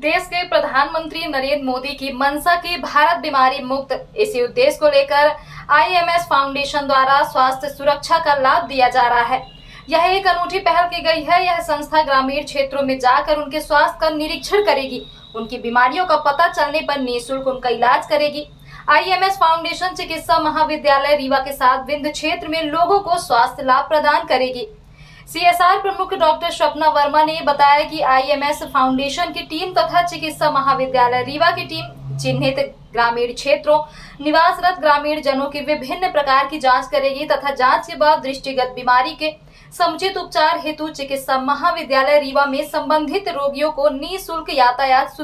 देश के प्रधानमंत्री नरेंद्र मोदी की मंशा की भारत बीमारी मुक्त, इसी उद्देश्य को लेकर आईएमएस फाउंडेशन द्वारा स्वास्थ्य सुरक्षा का लाभ दिया जा रहा है। यह एक अनूठी पहल की गई है। यह संस्था ग्रामीण क्षेत्रों में जाकर उनके स्वास्थ्य का निरीक्षण करेगी, उनकी बीमारियों का पता चलने पर निःशुल्क उनका इलाज करेगी। आईएमएस फाउंडेशन चिकित्सा महाविद्यालय रीवा के साथ विंध्य क्षेत्र में लोगों को स्वास्थ्य लाभ प्रदान करेगी। सीएसआर प्रमुख डॉक्टर स्वप्ना वर्मा ने बताया कि आईएमएस फाउंडेशन की टीम तथा चिकित्सा महाविद्यालय रीवा की टीम चिन्हित ग्रामीण क्षेत्रों निवासरत ग्रामीण जनों की विभिन्न प्रकार की जांच करेगी तथा जांच के बाद दृष्टिगत बीमारी के समुचित उपचार हेतु चिकित्सा महाविद्यालय रीवा में संबंधित रोगियों को निःशुल्क यातायात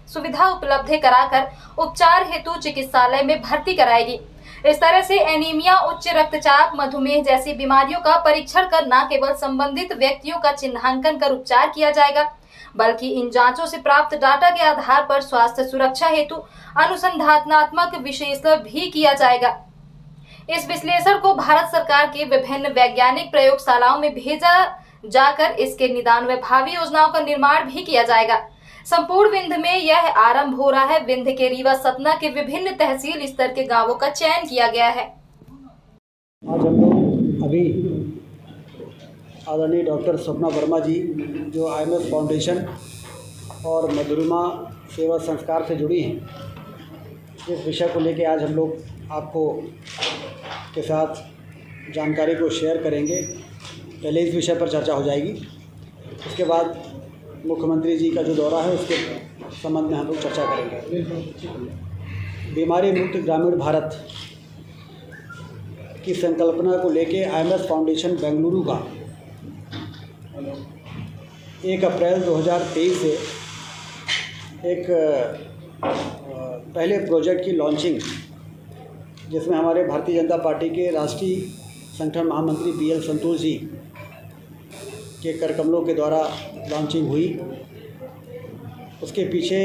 सुविधा उपलब्ध कराकर उपचार हेतु चिकित्सालय में भर्ती कराएगी। इस तरह से एनीमिया, उच्च रक्तचाप, मधुमेह जैसी बीमारियों का परीक्षण कर न केवल संबंधित व्यक्तियों का चिन्हांकन कर उपचार किया जाएगा, बल्कि इन जांचों से प्राप्त डाटा के आधार पर स्वास्थ्य सुरक्षा हेतु अनुसंधानात्मक विश्लेषण भी किया जाएगा। इस विश्लेषण को भारत सरकार की विभिन्न वैज्ञानिक प्रयोगशालाओं में भेजा जाकर इसके निदान व भावी योजनाओं का निर्माण भी किया जाएगा। संपूर्ण विंध्य में यह आरंभ हो रहा है। विंध्य के रीवा सतना के विभिन्न तहसील स्तर के गांवों का चयन किया गया है। आज हम लोग अभी आदरणीय डॉक्टर स्वप्ना वर्मा जी जो आईएमएस फाउंडेशन और मधुरिमा सेवा संस्कार से जुड़ी हैं, इस विषय को लेकर आज हम लोग आपको के साथ जानकारी को शेयर करेंगे। पहले इस विषय पर चर्चा हो जाएगी, उसके बाद मुख्यमंत्री जी का जो दौरा है उसके संबंध में हम लोग चर्चा करेंगे। बीमारी मुक्त ग्रामीण भारत की संकल्पना को लेके आईएमएस फाउंडेशन बेंगलुरु का 1 अप्रैल 2023 से एक पहले प्रोजेक्ट की लॉन्चिंग, जिसमें हमारे भारतीय जनता पार्टी के राष्ट्रीय संगठन महामंत्री BL संतोष जी के करकमलों के द्वारा लॉन्चिंग हुई। उसके पीछे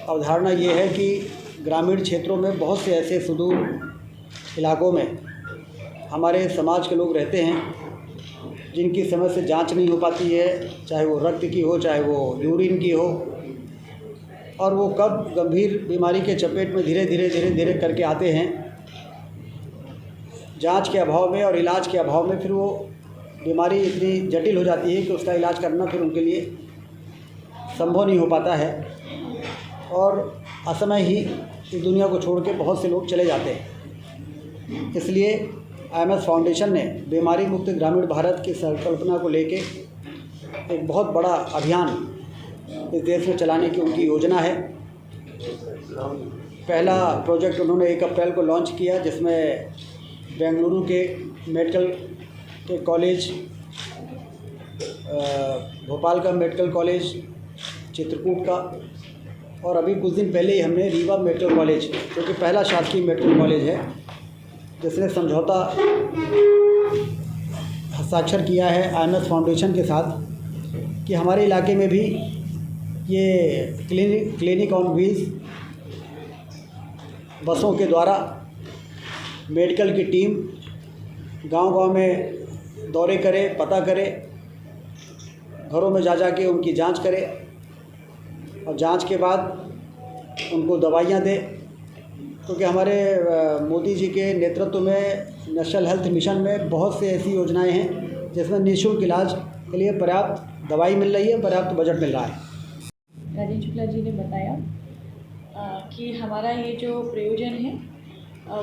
अवधारणा ये है कि ग्रामीण क्षेत्रों में बहुत से ऐसे सुदूर इलाकों में हमारे समाज के लोग रहते हैं जिनकी समय से जांच नहीं हो पाती है, चाहे वो रक्त की हो, चाहे वो यूरिन की हो, और वो कब गंभीर बीमारी के चपेट में धीरे धीरे करके आते हैं। जांच के अभाव में और इलाज के अभाव में फिर वो बीमारी इतनी जटिल हो जाती है कि उसका इलाज करना फिर उनके लिए संभव नहीं हो पाता है और असमय ही इस दुनिया को छोड़ के बहुत से लोग चले जाते हैं। इसलिए आईएमएस फाउंडेशन ने बीमारी मुक्त ग्रामीण भारत की संकल्पना को लेके एक बहुत बड़ा अभियान इस देश में चलाने की उनकी योजना है। पहला प्रोजेक्ट उन्होंने 1 अप्रैल को लॉन्च किया, जिसमें बेंगलुरु के मेडिकल के कॉलेज, भोपाल का मेडिकल कॉलेज, चित्रकूट का, और अभी कुछ दिन पहले ही हमने रीवा मेडिकल कॉलेज, जो कि पहला शासकीय मेडिकल कॉलेज है जिसने समझौता हस्ताक्षर किया है आईएमएस फाउंडेशन के साथ कि हमारे इलाके में भी ये क्लिनिक ऑन व्हील्स बसों के द्वारा मेडिकल की टीम गांव-गांव में दौरे करे, पता करे, घरों में जा के उनकी जांच करे और जांच के बाद उनको दवाइयाँ दे, क्योंकि हमारे मोदी जी के नेतृत्व में नेशनल हेल्थ मिशन में बहुत से ऐसी योजनाएं हैं जिसमें निःशुल्क इलाज के लिए पर्याप्त दवाई मिल रही है, पर्याप्त बजट मिल रहा है। राजेश शुक्ला जी ने बताया कि हमारा ये जो प्रयोजन है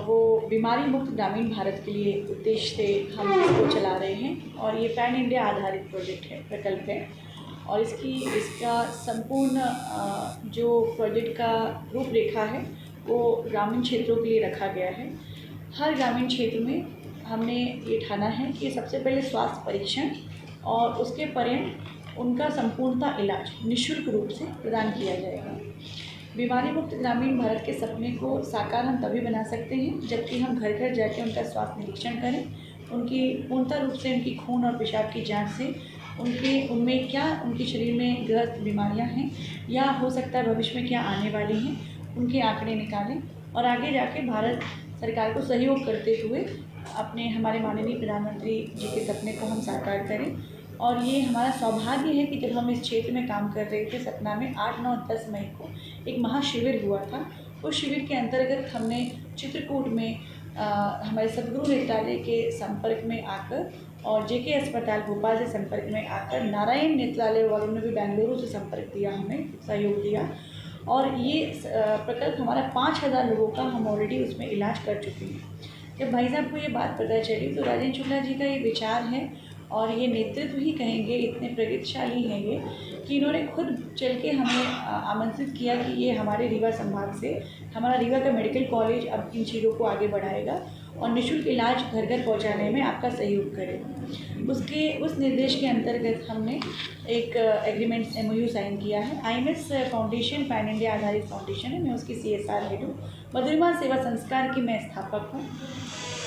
वो बीमारी मुक्त ग्रामीण भारत के लिए उद्देश्य से हम इसको चला रहे हैं और ये पैन इंडिया आधारित प्रोजेक्ट है, प्रकल्प है। और इसका संपूर्ण जो प्रोजेक्ट का रूपरेखा है वो ग्रामीण क्षेत्रों के लिए रखा गया है। हर ग्रामीण क्षेत्र में हमने ये ठाना है कि सबसे पहले स्वास्थ्य परीक्षण और उसके पर्यंत उनका संपूर्णता इलाज निःशुल्क रूप से प्रदान किया जाएगा। बीमारी मुक्त ग्रामीण भारत के सपने को साकार हम तभी बना सकते हैं जबकि हम घर घर जाके उनका स्वास्थ्य निरीक्षण करें, उनकी पूर्णतः रूप से उनकी खून और पेशाब की जांच से उनमें क्या उनके शरीर में ग्रस्त बीमारियां हैं या हो सकता है भविष्य में क्या आने वाली हैं, उनके आंकड़े निकालें और आगे जाके भारत सरकार को सहयोग करते हुए हमारे माननीय प्रधानमंत्री जी के सपने को हम साकार करें और ये हमारा सौभाग्य है कि जब हम इस क्षेत्र में काम कर रहे थे सतना में 8, 9, 10 मई को एक महाशिविर हुआ था। उस शिविर के अंतर्गत हमने चित्रकूट में हमारे सद्गुरु नेत्रालय के संपर्क में आकर और जेके अस्पताल भोपाल से संपर्क में आकर नारायण नेत्रालय वालों ने भी बेंगलुरु से संपर्क दिया, हमें सहयोग दिया और ये प्रकल्प हमारा 5000 लोगों का हम ऑलरेडी उसमें इलाज कर चुके हैं। जब भाई साहब को ये बात पता चली तो राजेंद्र शुक्ला जी का ये विचार है और ये नेतृत्व ही कहेंगे, इतने प्रगतिशाली हैं ये कि इन्होंने खुद चल के हमें आमंत्रित किया कि ये हमारे रीवा संभाग से हमारा रीवा का मेडिकल कॉलेज अब इन चीज़ों को आगे बढ़ाएगा और निःशुल्क इलाज घर घर पहुंचाने में आपका सहयोग करेगा। उस निर्देश के अंतर्गत हमने एक एग्रीमेंट MOU साइन किया है। IMS फाउंडेशन पैन इंडिया आधारित फाउंडेशन है, मैं उसकी CSR हेड हूँ। मधुरिमा सेवा संस्कार की मैं स्थापक हूँ।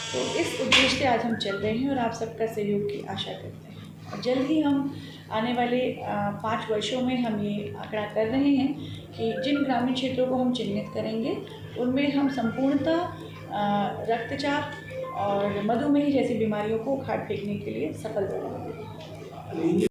तो इस उद्देश्य से आज हम चल रहे हैं और आप सबका सहयोग की आशा करते हैं और जल्द ही हम आने वाले 5 वर्षों में हम ये आंकड़ा कर रहे हैं कि जिन ग्रामीण क्षेत्रों को हम चिन्हित करेंगे उनमें हम संपूर्णतः रक्तचाप और मधुमेह जैसी बीमारियों को उखाड़ फेंकने के लिए सफल रहेंगे।